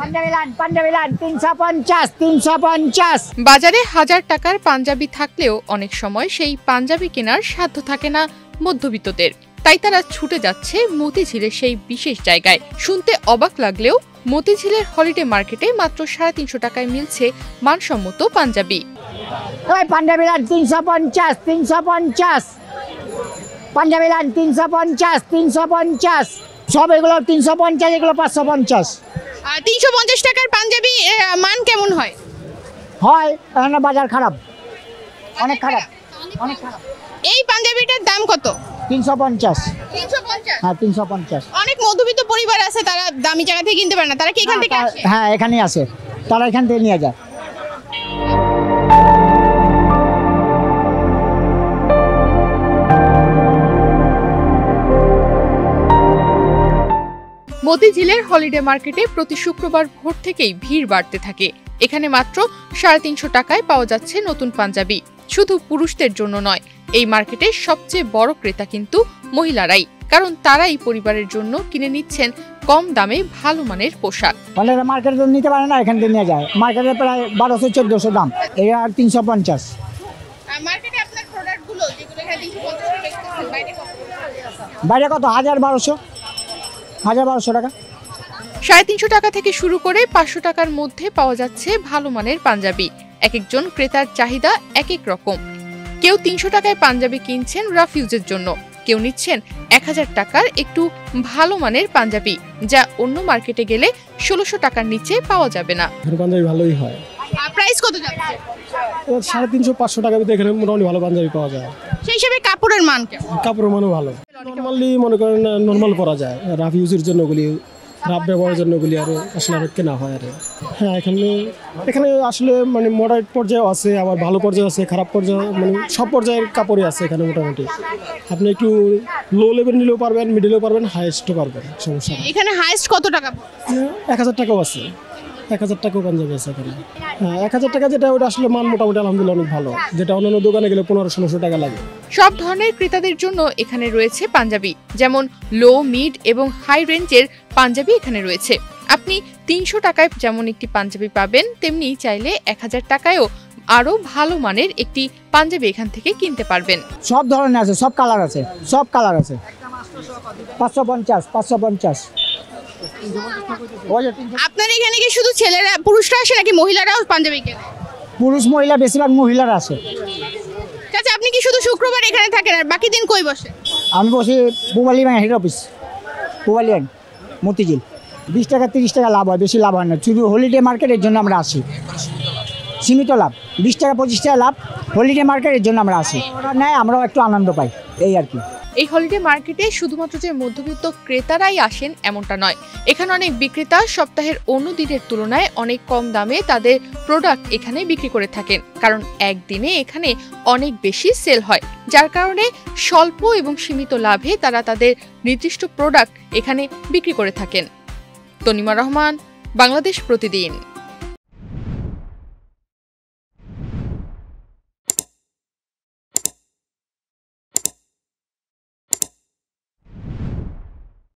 পাঞ্জাবি 350। বাজারে 1000 টাকার পাঞ্জাবি থাকলেও অনেক সময় সেই পাঞ্জাবি কেনার সাধ্য থাকে না মধ্যবিত্তদের, তাই তারা ছুটে যাচ্ছে মতিঝিলের সেই বিশেষ জায়গায়। শুনতে অবাক লাগলেও মতিঝিলের হলিডে মার্কেটে মাত্র 350 টাকায় মিলছে মানসম্মত পাঞ্জাবি। পাঞ্জাবি 350। পাঞ্জাবি 350। সব এগুলো 350, এগুলো 550। 350 টাকার পাঞ্জাবি মান কেমন হয়? এখন বাজার খারাপ, অনেক খারাপ। এই পাঞ্জাবিটার দাম কত? 350। 350? হ্যাঁ 350। অনেক মধ্যবিত্ত পরিবার আছে, তারা দামি জায়গা থেকে কিনতে পারে না, তারা কি এখান থেকে আসে? হ্যাঁ এখানেই আসে, তারা এখান থেকে নিয়ে যায়। মতিঝিলের হলিডে মার্কেটে প্রতি শুক্রবার ভোর থেকেই ভিড় বাড়তে থাকে। এখানে মাত্র 350 টাকায় পাওয়া যাচ্ছে নতুন পাঞ্জাবি। শুধু পুরুষদের জন্য নয়, এই মার্কেটের সবচেয়ে বড় ক্রেতা কিন্তু মহিলারাই, কারণ তারাই পরিবারের জন্য কিনে নিচ্ছেন কম দামে ভালো মানের পোশাক। মার্কেটে নিতে পারে না, এখান থেকে নিয়ে যায়। মার্কেটে প্রায় 1200-1400 দাম, এটা 350। মার্কেটে আপনার প্রোডাক্টগুলো যেগুলো এখানে 350 টাকা বিক্রি বাইরে কত? বাইরে কত? 1200 টাকা। 350 টাকা থেকে শুরু করে 500 টাকার মধ্যে পাওয়া যাচ্ছে ভালো মানের পাঞ্জাবি। এক একজন ক্রেতার চাহিদা এক এক রকম। কেউ 300 টাকায় পাঞ্জাবি কিনছেন রাফ ইউজের জন্য, কেউ নিচ্ছেন 1000 টাকার একটু ভালো মানের পাঞ্জাবি, যা অন্য মার্কেটে গেলে 1600 টাকার নিচে পাওয়া যাবে না। পাঞ্জাবি ভালোই হয়। প্রাইস কত যাচ্ছে? 350-500 টাকার ভিতরে এখানে মোটামুটি ভালো পাঞ্জাবি পাওয়া যায়। সেই হিসেবে কাপড়ের মান কেমন? কাপড়ের মানও ভালো। নর্মালি মনে করেন নর্মাল পরা যায়, রাফ ইউজের জন্য গুলি, রাফ ব্যবহারের জন্য গুলি আরো আসলে আরো কেনা হয় আর। হ্যাঁ এখানে আসলে মানে মডারেট পর্যায়ে আছে, আবার ভালো পর্যায়ে আছে, খারাপ পর্যায়ে, মানে সব পর্যায়ের কাপড়ই আছে এখানে মোটামুটি। আপনি একটু লো লেভেল নিলেও পারবেন, মিডিলেও পারবেন, হাইয়েস্টও পারবেন, সমস্যা নেই। এখানে হাইয়েস্ট কত টাকা? 1000 টাকাও আছে, 1000 টাকাও পাঞ্জাবি আছে এখানে। হ্যাঁ 1000 টাকা যেটা, ওটা আসলে মান মোটামুটি আলহামদুলিল্লাহ অনেক ভালো, যেটা অন্যান্য দোকানে গেলে 1500-1600 টাকা লাগে। সব ধরনের ক্রেতাদের জন্য এখানে রয়েছে পাঞ্জাবি, যেমন লো, মিড এবং হাই রেঞ্জের পাঞ্জাবি এখানে রয়েছে। আপনি 300 টাকায় যেমন একটি পাঞ্জাবি পাবেন, তেমনি চাইলে 1000 টাকায়ও আরো ভালো মানের একটি পাঞ্জাবি এখান থেকে কিনতে পারবেন। সব ধরনের আছে, সব কালার আছে। 550। আপনার এখানে কি শুধু ছেলেরা, পুরুষরা আসে নাকি মহিলারাও পাঞ্জাবি কেনে? পুরুষ মহিলা, বেশিরভাগ মহিলারা আছে। চাচা, আপনি কি শুধু শুক্রবার এখানে থাকেন আর বাকি দিন কই বসে? আমি বসি পুবালি ব্যাংক হেড অফিস, পুবালি ব্যাংক মতিঝিল। 20 টাকা 30 টাকা লাভ হয়, বেশি লাভ হয় না। শুধু হলিডে মার্কেটের জন্য আমরা আসি, সীমিত লাভ। 20 টাকা 25 টাকা লাভ হলিডে মার্কেটের জন্য আমরা আসি। ওরা নেয়, আমরাও একটু আনন্দ পাই, এই আর কি। এই হলিডে মার্কেটে শুধুমাত্র যে মধ্যবিত্ত ক্রেতারাই আসেন এমনটা নয়, এখানে অনেক বিক্রেতা সপ্তাহের অন্য দিনের তুলনায় অনেক কম দামে তাদের প্রোডাক্ট এখানে বিক্রি করে থাকেন, কারণ একদিনে এখানে অনেক বেশি সেল হয়, যার কারণে স্বল্প এবং সীমিত লাভে তারা তাদের নির্দিষ্ট প্রোডাক্ট এখানে বিক্রি করে থাকেন। তনিমা রহমান, বাংলাদেশ প্রতিদিন।